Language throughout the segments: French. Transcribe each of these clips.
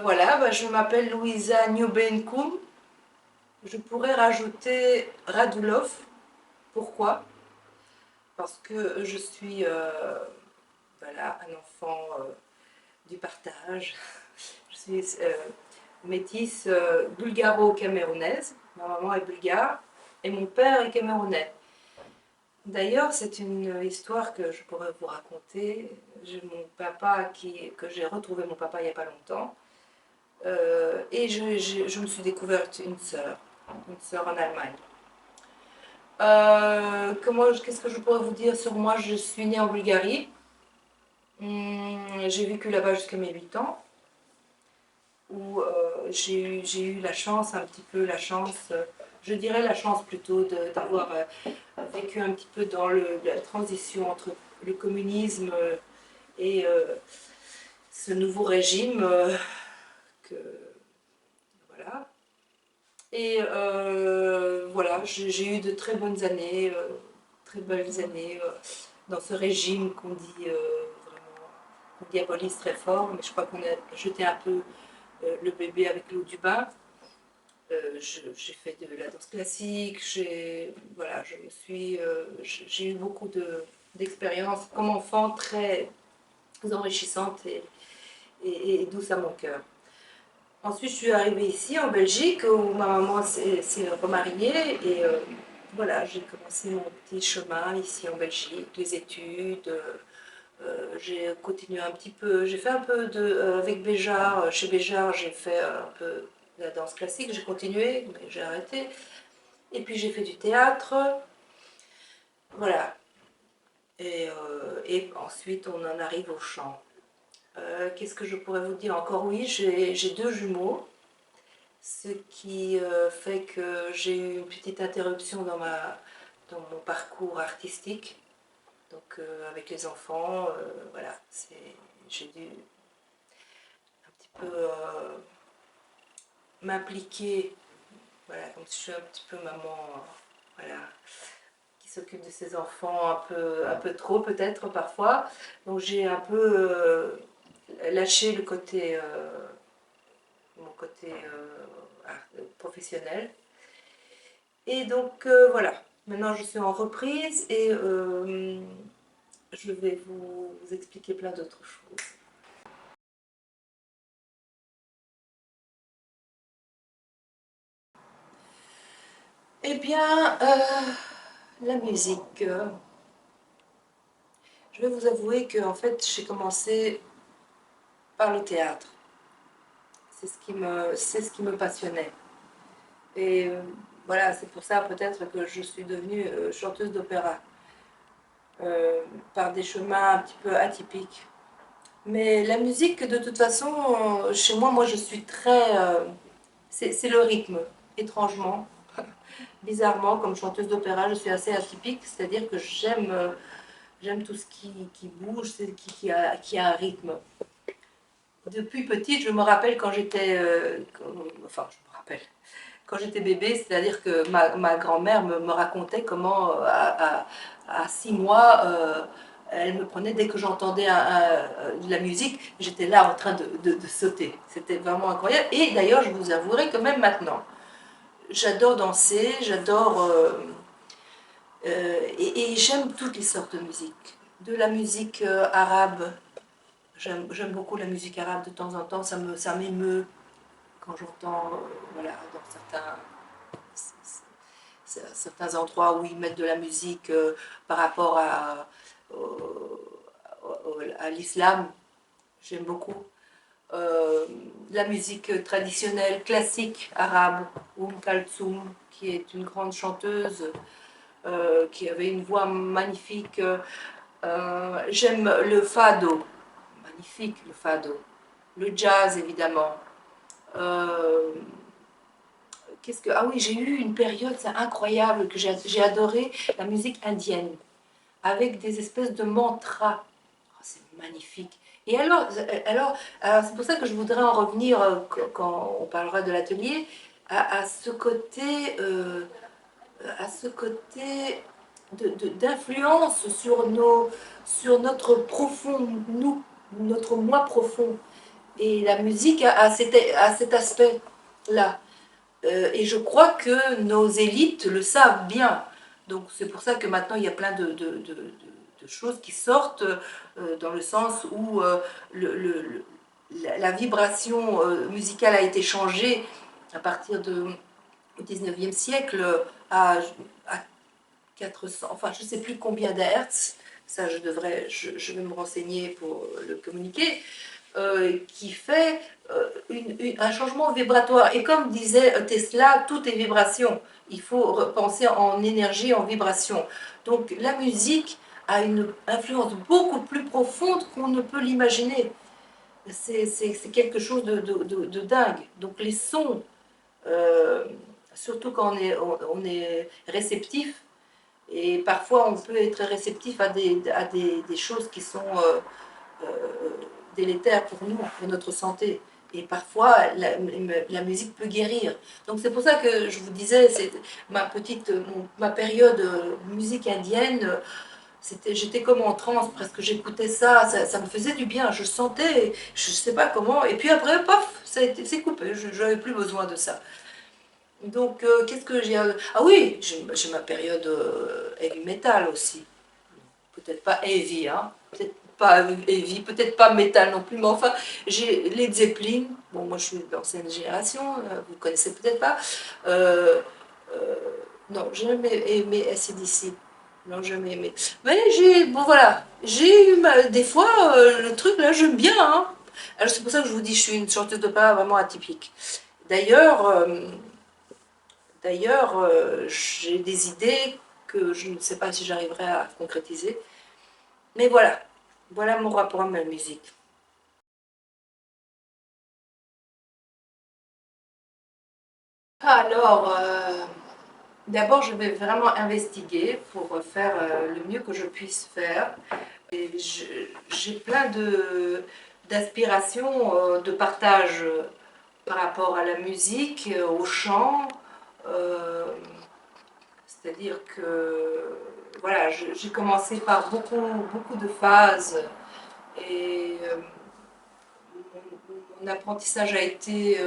Voilà, bah, je m'appelle Louisa Newbenkoum. Je pourrais rajouter Radulov. Pourquoi? Parce que je suis voilà, un enfant du partage. Je suis métisse bulgaro-camerounaise. Ma maman est bulgare et mon père est camerounais. D'ailleurs, c'est une histoire que je pourrais vous raconter. J'ai mon papa que j'ai retrouvé mon papa il n'y a pas longtemps. Et je me suis découverte une sœur en Allemagne. Qu'est-ce que je pourrais vous dire sur moi? Je suis née en Bulgarie. J'ai vécu là-bas jusqu'à mes 8 ans, où j'ai eu la chance, un petit peu la chance, je dirais la chance plutôt d'avoir vécu un petit peu dans la transition entre le communisme et ce nouveau régime que voilà. Et voilà, j'ai eu de très bonnes années, très belles années dans ce régime qu'on dit vraiment, qu'on diabolise très fort, mais je crois qu'on a jeté un peu le bébé avec l'eau du bain. J'ai fait de la danse classique, voilà, j'ai eu beaucoup d'expériences comme enfant très enrichissantes et douces à mon cœur. Ensuite, je suis arrivée ici, en Belgique, où ma maman s'est remariée. Et voilà, j'ai commencé mon petit chemin ici en Belgique, les études. J'ai continué un petit peu, j'ai fait un peu avec Béjart. Chez Béjart, j'ai fait un peu de la danse classique. J'ai continué, mais j'ai arrêté. Et puis, j'ai fait du théâtre. Voilà. Et ensuite, on en arrive au chant. Qu'est-ce que je pourrais vous dire encore? Oui, j'ai 2 jumeaux. Ce qui fait que j'ai eu une petite interruption dans mon parcours artistique. Donc avec les enfants, voilà, j'ai dû un petit peu m'impliquer, voilà, comme si je suis un petit peu maman, voilà, qui s'occupe de ses enfants un peu trop peut-être parfois. Donc j'ai un peu lâché mon côté professionnel. Et donc voilà, maintenant je suis en reprise et je vais vous expliquer plein d'autres choses. Eh bien, la musique. Je vais vous avouer que en fait, j'ai commencé par le théâtre. C'est ce qui me passionnait. Et voilà, c'est pour ça peut-être que je suis devenue chanteuse d'opéra. Par des chemins un petit peu atypiques. Mais la musique, de toute façon, chez moi je suis très... c'est le rythme, étrangement. Bizarrement, comme chanteuse d'opéra, je suis assez atypique, c'est-à-dire que j'aime tout ce qui bouge, qui a un rythme. Depuis petite, je me rappelle quand j'étais... enfin, je me rappelle. Quand j'étais bébé, c'est-à-dire que ma grand-mère me racontait comment, à 6 mois, elle me prenait dès que j'entendais de la musique, j'étais là en train de sauter. C'était vraiment incroyable. Et d'ailleurs, je vous avouerai que même maintenant, j'adore danser, j'adore... et j'aime toutes les sortes de musique. De la musique arabe, j'aime beaucoup la musique arabe de temps en temps, ça m'émeut quand j'entends, voilà, dans certains endroits où ils mettent de la musique par rapport à l'islam, j'aime beaucoup. La musique traditionnelle, classique arabe, Kalthoum, qui est une grande chanteuse, qui avait une voix magnifique. J'aime le fado, magnifique le fado. Le jazz évidemment. Ah oui, j'ai eu une période, c'est incroyable, que j'ai adoré la musique indienne, avec des espèces de mantras. Oh, c'est magnifique. Et alors c'est pour ça que je voudrais en revenir, quand on parlera de l'atelier, à ce côté, d'influence sur notre profond, nous, notre moi profond. Et la musique a cet aspect-là. Et je crois que nos élites le savent bien. Donc c'est pour ça que maintenant il y a plein de choses qui sortent, dans le sens où la vibration musicale a été changée à partir du 19e siècle à 400, enfin je ne sais plus combien d'hertz, ça je vais me renseigner pour le communiquer, qui fait un changement vibratoire. Et comme disait Tesla, tout est vibration. Il faut penser en énergie, en vibration. Donc la musique a une influence beaucoup plus profonde qu'on ne peut l'imaginer. C'est quelque chose de dingue. Donc les sons, euh, surtout quand on est réceptif, et parfois on peut être réceptif à des choses qui sont euh, délétères pour nous, pour notre santé. Et parfois, la musique peut guérir. Donc c'est pour ça que je vous disais, c'est ma période musique indienne, j'étais comme en transe, presque j'écoutais ça me faisait du bien, je sentais, je sais pas comment, et puis après, paf, c'est coupé, je n'avais plus besoin de ça. Donc, qu'est-ce que j'ai... Ah oui, j'ai ma période heavy metal aussi. Peut-être pas heavy, hein. Peut-être pas heavy, peut-être pas metal non plus, mais enfin, j'ai Led Zeppelin. Bon, moi je suis d'ancienne génération, vous ne connaissez peut-être pas. Euh, euh, non, j'ai jamais aimé AC/DC. Non, jamais aimé. Mais bon voilà, j'ai eu des fois, le truc là, j'aime bien, hein. Alors c'est pour ça que je vous dis, je suis une chanteuse d'opéra vraiment atypique. D'ailleurs, j'ai des idées que je ne sais pas si j'arriverai à concrétiser. Mais voilà mon rapport à ma musique. Alors, d'abord, je vais vraiment investiguer pour faire le mieux que je puisse faire. Et j'ai plein d'aspirations, de partage par rapport à la musique, au chant. euh, C'est-à-dire que voilà, j'ai commencé par beaucoup de phases, et mon apprentissage a été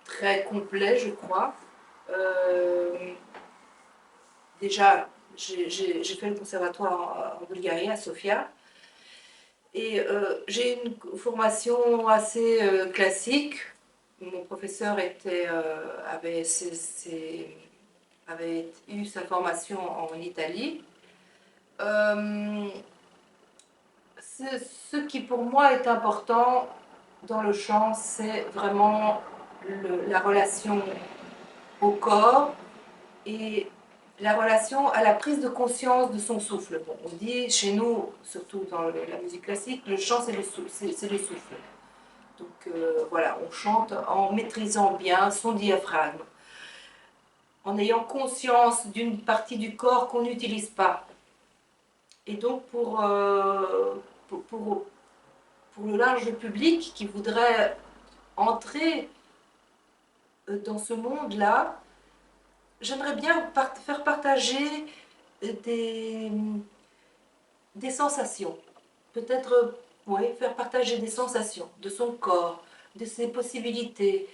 très complet, je crois. Euh, Déjà, j'ai fait le conservatoire en Bulgarie, à Sofia, et j'ai une formation assez classique. Mon professeur avait eu sa formation en Italie. Euh, ce qui pour moi est important dans le chant, c'est vraiment la relation au corps et la relation à la prise de conscience de son souffle. Bon, on dit chez nous, surtout dans la musique classique, le chant c'est le souffle. Donc voilà, on chante en maîtrisant bien son diaphragme, en ayant conscience d'une partie du corps qu'on n'utilise pas. Et donc pour le large public qui voudrait entrer dans ce monde-là, j'aimerais bien faire partager des, des sensations. Peut-être, ouais, faire partager des sensations de son corps, de ses possibilités,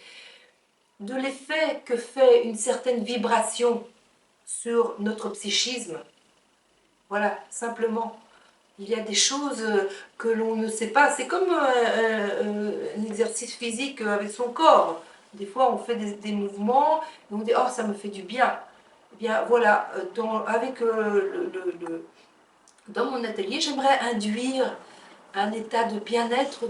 de l'effet que fait une certaine vibration sur notre psychisme. Voilà, simplement. Il y a des choses que l'on ne sait pas. C'est comme un exercice physique avec son corps. Des fois, on fait des mouvements et on dit « Oh, ça me fait du bien ». Eh bien, voilà, dans mon atelier, j'aimerais induire un état de bien-être,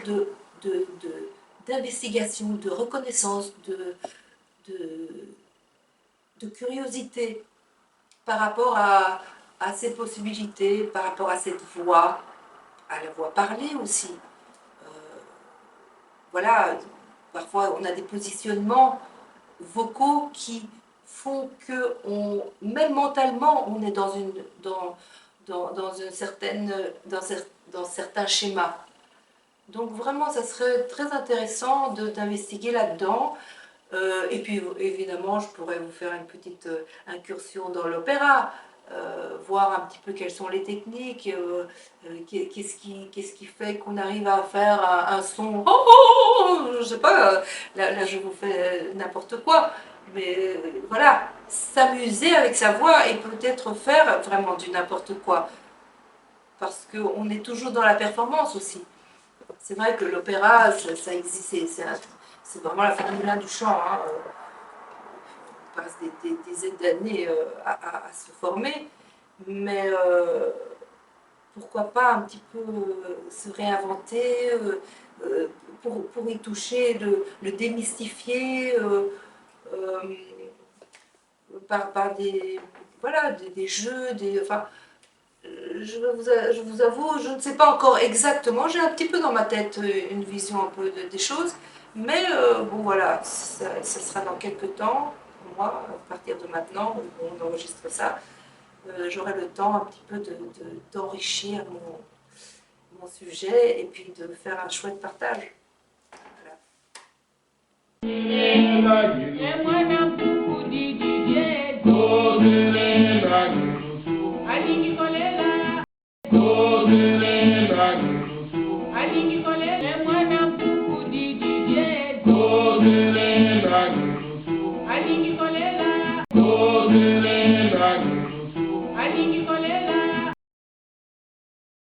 d'investigation, de reconnaissance, de, de curiosité par rapport à ces possibilités, par rapport à cette voix, à la voix parlée aussi. Voilà, parfois on a des positionnements vocaux qui font que même mentalement, on est dans certains schémas. Donc vraiment, ça serait très intéressant d'investiguer là-dedans. Et puis évidemment, je pourrais vous faire une petite incursion dans l'opéra, voir un petit peu quelles sont les techniques, qu'est-ce qui fait qu'on arrive à faire un son, je sais pas, là je vous fais n'importe quoi, mais voilà, s'amuser avec sa voix et peut-être faire vraiment du n'importe quoi, parce qu'on est toujours dans la performance aussi. C'est vrai que l'opéra, ça existe, c'est vraiment la Formule 1 du chant. Hein. On passe des dizaines d'années à se former, mais pourquoi pas un petit peu se réinventer pour y toucher, le démystifier par des jeux, enfin, je vous avoue, je ne sais pas encore exactement, j'ai un petit peu dans ma tête une vision un peu des choses, mais bon voilà, ça sera dans quelques temps, pour moi, à partir de maintenant, on enregistre ça, j'aurai le temps un petit peu d'enrichir mon sujet et puis de faire un chouette partage. Voilà.